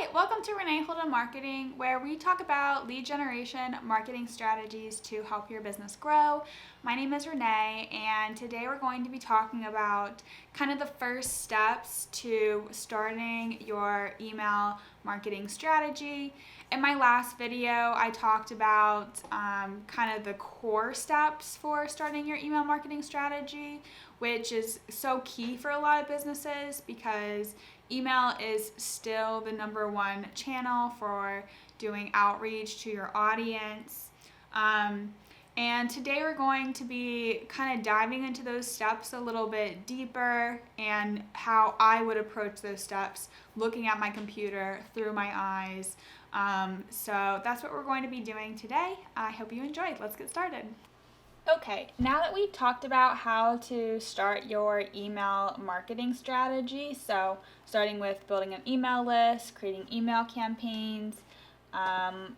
Hi, welcome to Renee Holden Marketing, where we talk about lead generation marketing strategies to help your business grow. My name is Renee, and today we're going to be talking about kind of the first steps to starting your email marketing strategy. In my last video, I talked about kind of the core steps for starting your email marketing strategy, which is so key for a lot of businesses because email is still the number one channel for doing outreach to your audience. And today we're going to be kind of diving into those steps a little bit deeper and how I would approach those steps looking at my computer through my eyes. So that's what we're going to be doing today. I hope you enjoyed. Let's get started. Okay, now that we've talked about how to start your email marketing strategy, so starting with building an email list, creating email campaigns,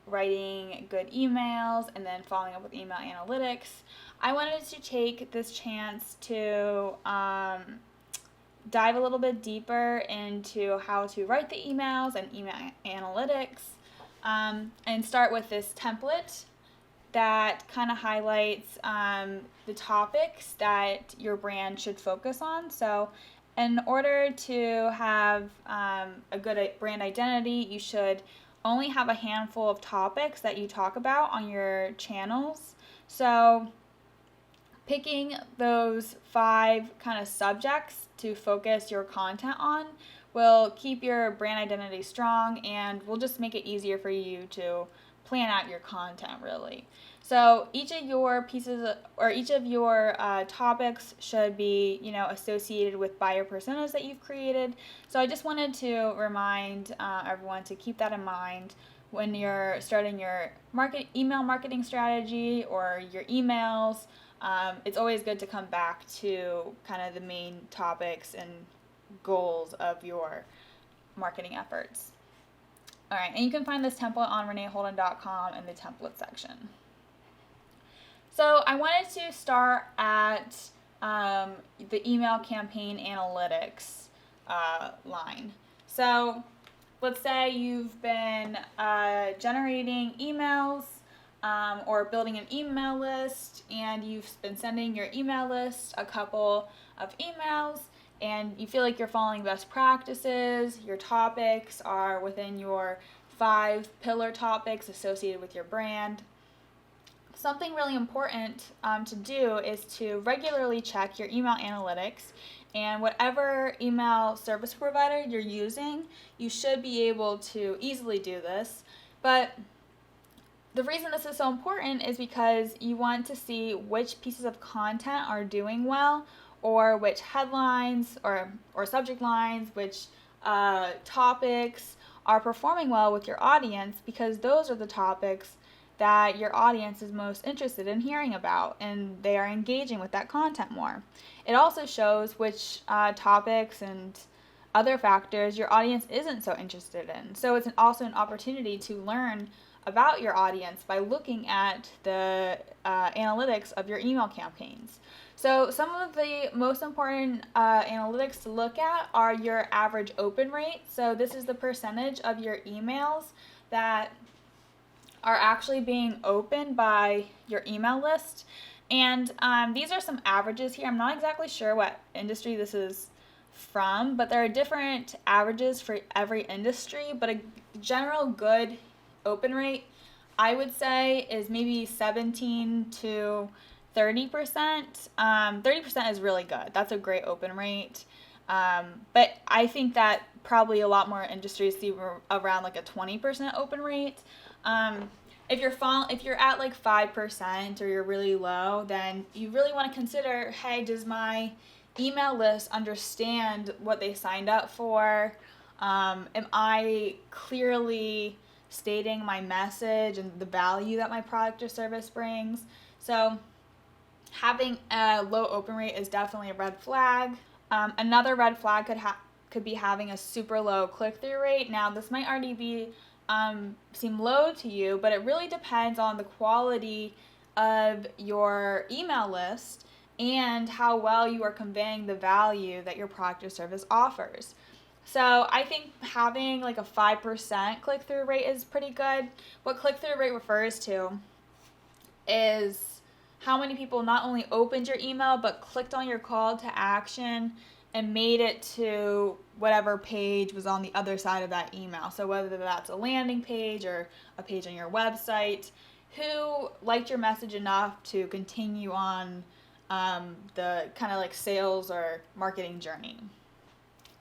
writing good emails, and then following up with email analytics, I wanted to take this chance to dive a little bit deeper into how to write the emails and email analytics, and start with this template that kind of highlights the topics that your brand should focus on. So in order to have a good brand identity, you should only have a handful of topics that you talk about on your channels. So picking those 5 kind of subjects to focus your content on will keep your brand identity strong and will just make it easier for you to plan out your content, really. So each of your pieces or each of your topics should be, associated with buyer personas that you've created. So I just wanted to remind everyone to keep that in mind when you're starting your email marketing strategy or your emails. It's always good to come back to kind of the main topics and goals of your marketing efforts. All right, and you can find this template on reneeholden.com in the template section. So I wanted to start at the email campaign analytics line. So let's say you've been generating emails or building an email list, and you've been sending your email list a couple of emails, and you feel like you're following best practices, your topics are within your 5 pillar topics associated with your brand. Something really important to do is to regularly check your email analytics, and whatever email service provider you're using, you should be able to easily do this. But the reason this is so important is because you want to see which pieces of content are doing well, or which headlines or subject lines, which topics are performing well with your audience, because those are the topics that your audience is most interested in hearing about, and they are engaging with that content more. It also shows which topics and other factors your audience isn't so interested in. So it's also an opportunity to learn about your audience by looking at the analytics of your email campaigns. So some of the most important analytics to look at are your average open rate. So this is the percentage of your emails that are actually being opened by your email list. And these are some averages here. I'm not exactly sure what industry this is from, but there are different averages for every industry. But a general good open rate, I would say, is maybe 17 to 30%. 30% is really good. That's a great open rate. But I think that probably a lot more industries see around like a 20% open rate. If you're at like 5% or you're really low, then you really want to consider, hey, does my email list understand what they signed up for? Am I clearly stating my message and the value that my product or service brings? So having a low open rate is definitely a red flag. Another red flag could be having a super low click-through rate. Now, this might already seem low to you, but it really depends on the quality of your email list and how well you are conveying the value that your product or service offers. So I think having like a 5% click-through rate is pretty good. What click-through rate refers to is how many people not only opened your email but clicked on your call to action and made it to whatever page was on the other side of that email. So whether that's a landing page or a page on your website, who liked your message enough to continue on the kind of like sales or marketing journey.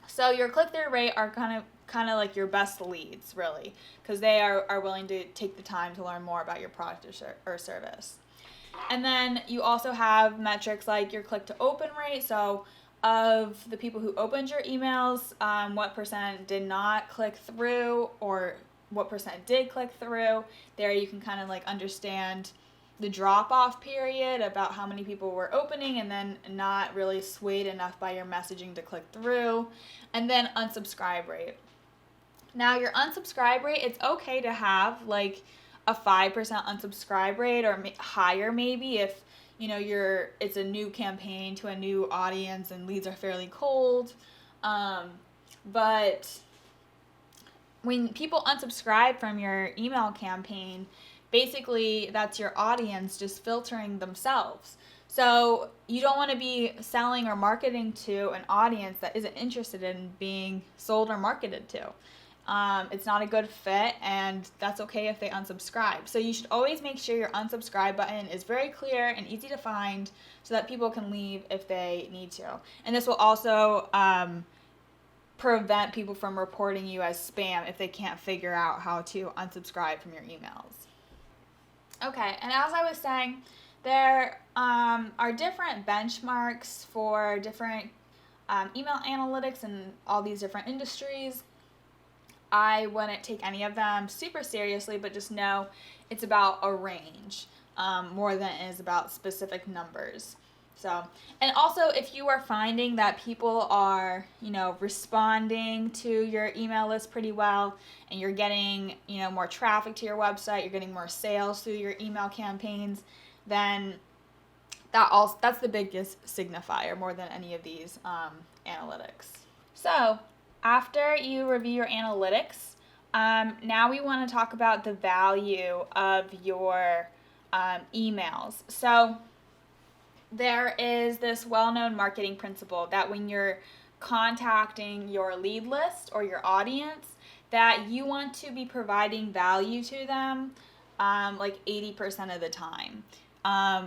So your click-through rate are kind of like your best leads, really, because they are willing to take the time to learn more about your product or service. And then you also have metrics like your click-to-open rate. So of the people who opened your emails, what percent did not click through, or what percent did click through. There you can kind of like understand the drop-off period about how many people were opening and then not really swayed enough by your messaging to click through. And then unsubscribe rate. Now your unsubscribe rate, it's okay to have like a 5% unsubscribe rate or higher maybe if it's a new campaign to a new audience and leads are fairly cold. But when people unsubscribe from your email campaign, basically that's your audience just filtering themselves. So you don't want to be selling or marketing to an audience that isn't interested in being sold or marketed to. It's not a good fit, and that's okay if they unsubscribe. So you should always make sure your unsubscribe button is very clear and easy to find so that people can leave if they need to. And this will also prevent people from reporting you as spam if they can't figure out how to unsubscribe from your emails. Okay, and as I was saying, there are different benchmarks for different email analytics in all these different industries. I wouldn't take any of them super seriously, but just know it's about a range more than it is about specific numbers. So, and also if you are finding that people are, responding to your email list pretty well and you're getting, more traffic to your website, you're getting more sales through your email campaigns, then that's the biggest signifier more than any of these analytics. So, after you review your analytics, now we want to talk about the value of your emails. So there is this well-known marketing principle that when you're contacting your lead list or your audience, that you want to be providing value to them like 80% of the time.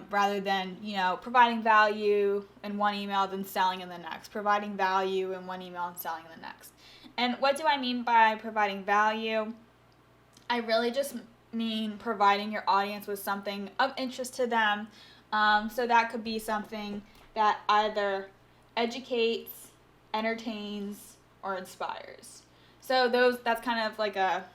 Rather than, providing value in one email then selling in the next, providing value in one email and selling in the next. And what do I mean by providing value? I really just mean providing your audience with something of interest to them. So that could be something that either educates, entertains, or inspires. So that's kind of like a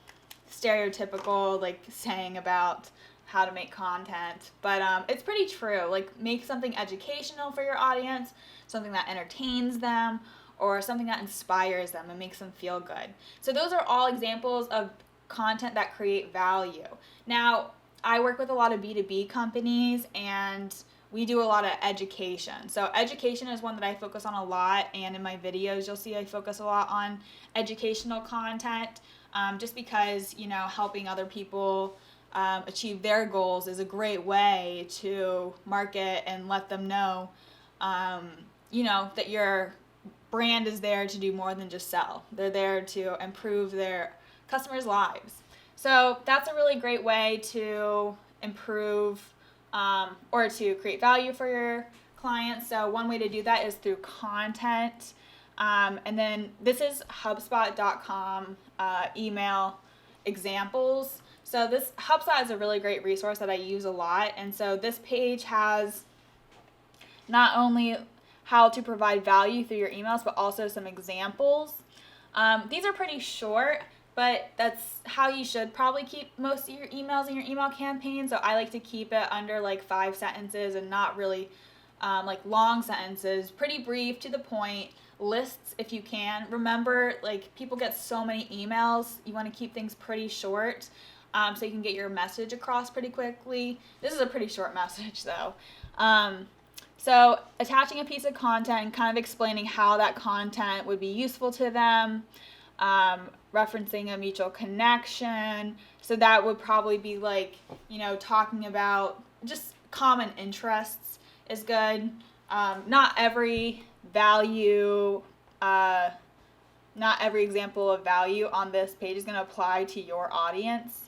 stereotypical saying about how to make content, but it's pretty true. Make something educational for your audience, something that entertains them, or something that inspires them and makes them feel good. So those are all examples of content that create value. Now, I work with a lot of B2B companies, and we do a lot of education. So education is one that I focus on a lot, and in my videos you'll see I focus a lot on educational content, just because helping other people achieve their goals is a great way to market and let them know, that your brand is there to do more than just sell. They're there to improve their customers' lives. So that's a really great way to improve or to create value for your clients. So one way to do that is through content. And then this is HubSpot.com email examples. So this HubSpot is a really great resource that I use a lot. And so this page has not only how to provide value through your emails, but also some examples. These are pretty short, but that's how you should probably keep most of your emails in your email campaign. So I like to keep it under 5 sentences and not really long sentences, pretty brief, to the point, lists if you can. Remember, people get so many emails, you want to keep things pretty short. So you can get your message across pretty quickly. This is a pretty short message though. So attaching a piece of content and kind of explaining how that content would be useful to them, referencing a mutual connection. So that would probably be like, talking about just common interests is good. Not every value, not every example of value on this page is going to apply to your audience.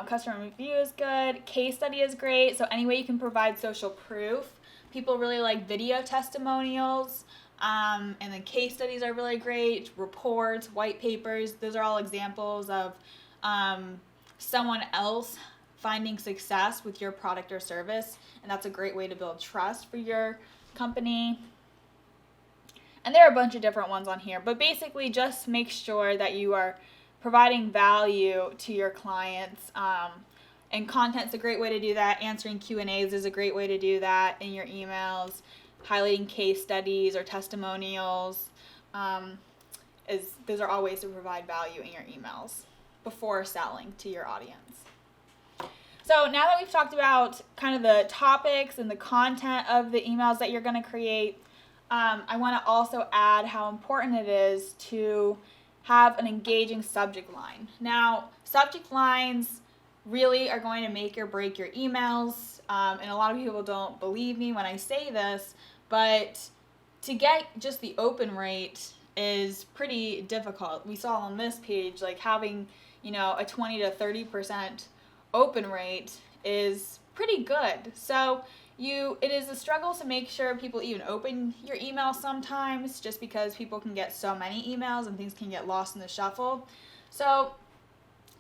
Customer review is good. Case study is great. So any way you can provide social proof. People really like video testimonials. And then case studies are really great. Reports, white papers. Those are all examples of someone else finding success with your product or service. And that's a great way to build trust for your company. And there are a bunch of different ones on here. But basically just make sure that you are providing value to your clients, and content's a great way to do that. Answering Q&As is a great way to do that in your emails. Highlighting case studies or testimonials, those are all ways to provide value in your emails before selling to your audience. So now that we've talked about kind of the topics and the content of the emails that you're going to create, I want to also add how important it is to have an engaging subject line. Now, subject lines really are going to make or break your emails, and a lot of people don't believe me when I say this, but to get just the open rate is pretty difficult. We saw on this page, like having, a 20 to 30% open rate is pretty good. So it is a struggle to make sure people even open your email sometimes, just because people can get so many emails and things can get lost in the shuffle. So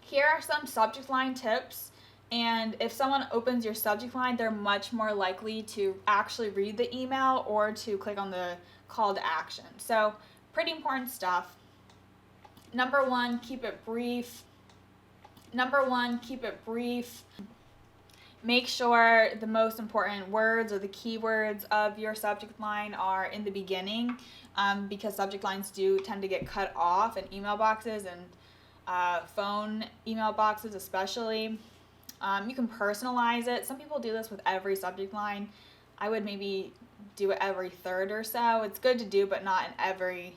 here are some subject line tips, and if someone opens your subject line, they're much more likely to actually read the email or to click on the call to action. So pretty important stuff. Number one, keep it brief. Make sure the most important words or the keywords of your subject line are in the beginning, because subject lines do tend to get cut off in email boxes and phone email boxes especially. You can personalize it. Some people do this with every subject line. I would maybe do it every third or so. It's good to do, but not in every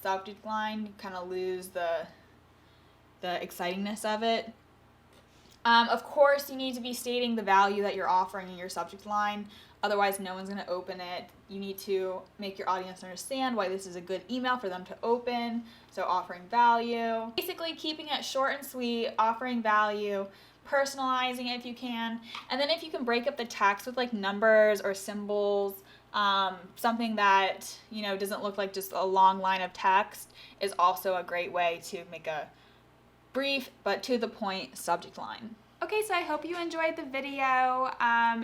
subject line. You kind of lose the excitingness of it. Of course, you need to be stating the value that you're offering in your subject line. Otherwise, no one's going to open it. You need to make your audience understand why this is a good email for them to open. So offering value. Basically, keeping it short and sweet, offering value, personalizing it if you can. And then if you can break up the text with like numbers or symbols, something that, doesn't look like just a long line of text, is also a great way to make a brief but to the point subject line. Okay, so I hope you enjoyed the video.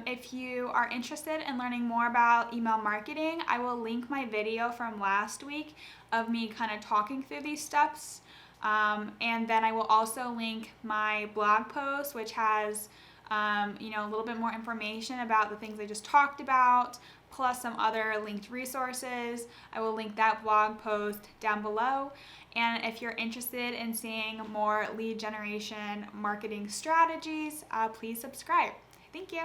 If you are interested in learning more about email marketing, I will link my video from last week of me kind of talking through these steps. And then I will also link my blog post, which has a little bit more information about the things I just talked about, plus some other linked resources. I will link that blog post down below. And if you're interested in seeing more lead generation marketing strategies, please subscribe. Thank you.